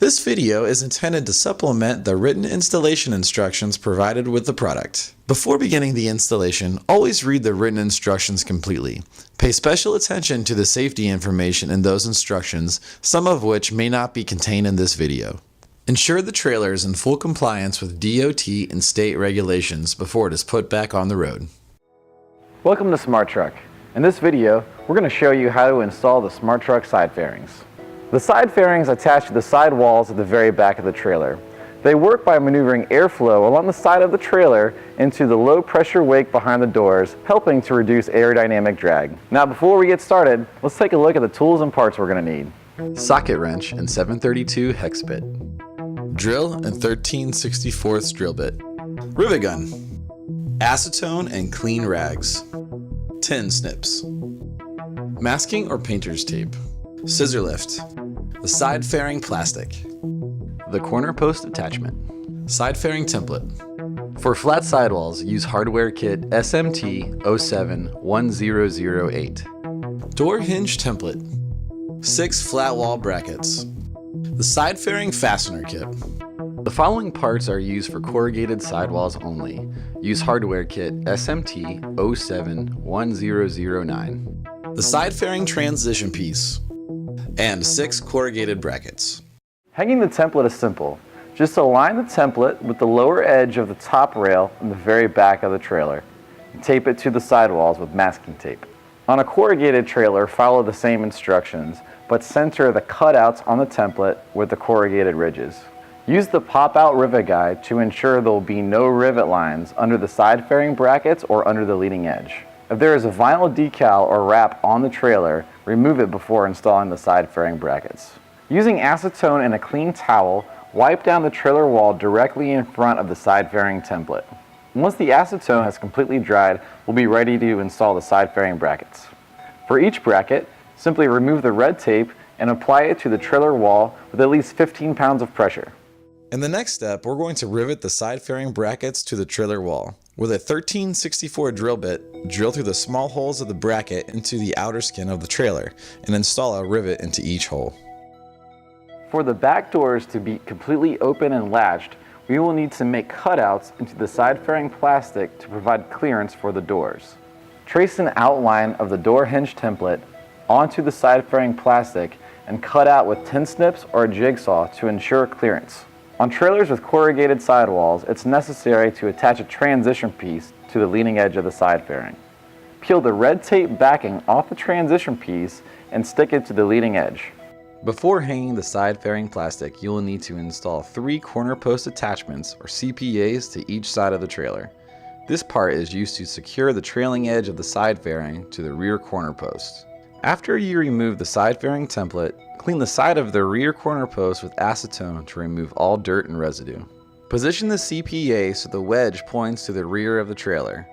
This video is intended to supplement the written installation instructions provided with the product. Before beginning the installation, always read the written instructions completely. Pay special attention to the safety information in those instructions, some of which may not be contained in this video. Ensure the trailer is in full compliance with DOT and state regulations before it is put back on the road. Welcome to SmartTruck. In this video, we're going to show you how to install the SmartTruck side fairings. The side fairings attach to the side walls at the very back of the trailer. They work by maneuvering airflow along the side of the trailer into the low pressure wake behind the doors, helping to reduce aerodynamic drag. Now before we get started, let's take a look at the tools and parts we're going to need. Socket wrench and 732 hex bit. Drill and 13/64 drill bit. Rivet gun. Acetone and clean rags. Tin snips. Masking or painter's tape. Scissor lift. The side fairing plastic. The corner post attachment. Side fairing template. For flat sidewalls, use hardware kit SMT 071008. Door hinge template. 6 flat wall brackets. The side fairing fastener kit. The following parts are used for corrugated sidewalls only. Use hardware kit SMT 071009. The side fairing transition piece. And 6 corrugated brackets. Hanging the template is simple. Just align the template with the lower edge of the top rail in the very back of the trailer and tape it to the sidewalls with masking tape. On a corrugated trailer, follow the same instructions, but center the cutouts on the template with the corrugated ridges. Use the pop-out rivet guide to ensure there will be no rivet lines under the side fairing brackets or under the leading edge. If there is a vinyl decal or wrap on the trailer, remove it before installing the side fairing brackets. Using acetone and a clean towel, wipe down the trailer wall directly in front of the side fairing template. Once the acetone has completely dried, we'll be ready to install the side fairing brackets. For each bracket, simply remove the red tape and apply it to the trailer wall with at least 15 pounds of pressure. In the next step, we're going to rivet the side fairing brackets to the trailer wall. With a 13/64 drill bit, drill through the small holes of the bracket into the outer skin of the trailer and install a rivet into each hole. For the back doors to be completely open and latched, we will need to make cutouts into the side fairing plastic to provide clearance for the doors. Trace an outline of the door hinge template onto the side fairing plastic and cut out with tin snips or a jigsaw to ensure clearance. On trailers with corrugated sidewalls, it's necessary to attach a transition piece to the leading edge of the side fairing. Peel the red tape backing off the transition piece and stick it to the leading edge. Before hanging the side fairing plastic, you will need to install 3 corner post attachments or CPAs to each side of the trailer. This part is used to secure the trailing edge of the side fairing to the rear corner post. After you remove the side fairing template, clean the side of the rear corner post with acetone to remove all dirt and residue. Position the CPA so the wedge points to the rear of the trailer.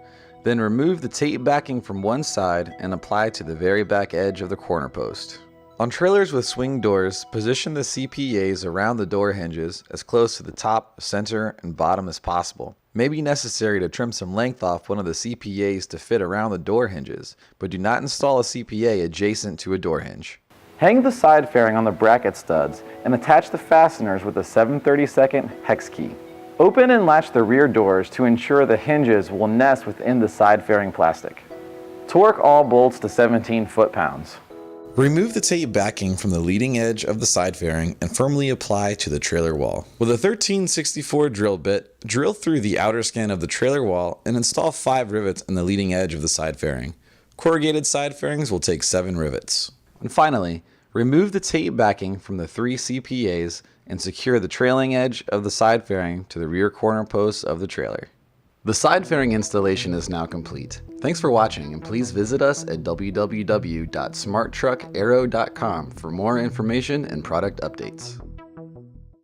Then remove the tape backing from one side and apply to the very back edge of the corner post. On trailers with swing doors, position the CPAs around the door hinges as close to the top, center, and bottom as possible. It may be necessary to trim some length off one of the CPAs to fit around the door hinges, but do not install a CPA adjacent to a door hinge. Hang the side fairing on the bracket studs and attach the fasteners with a 7/32 hex key. Open and latch the rear doors to ensure the hinges will nest within the side fairing plastic. Torque all bolts to 17 foot-pounds. Remove the tape backing from the leading edge of the side fairing and firmly apply to the trailer wall. With a 13/64 drill bit, drill through the outer skin of the trailer wall and install 5 rivets in the leading edge of the side fairing. Corrugated side fairings will take 7 rivets. And finally, remove the tape backing from the 3 CPAs and secure the trailing edge of the side fairing to the rear corner posts of the trailer. The side fairing installation is now complete. Thanks for watching, and please visit us at www.smarttruckaero.com for more information and product updates.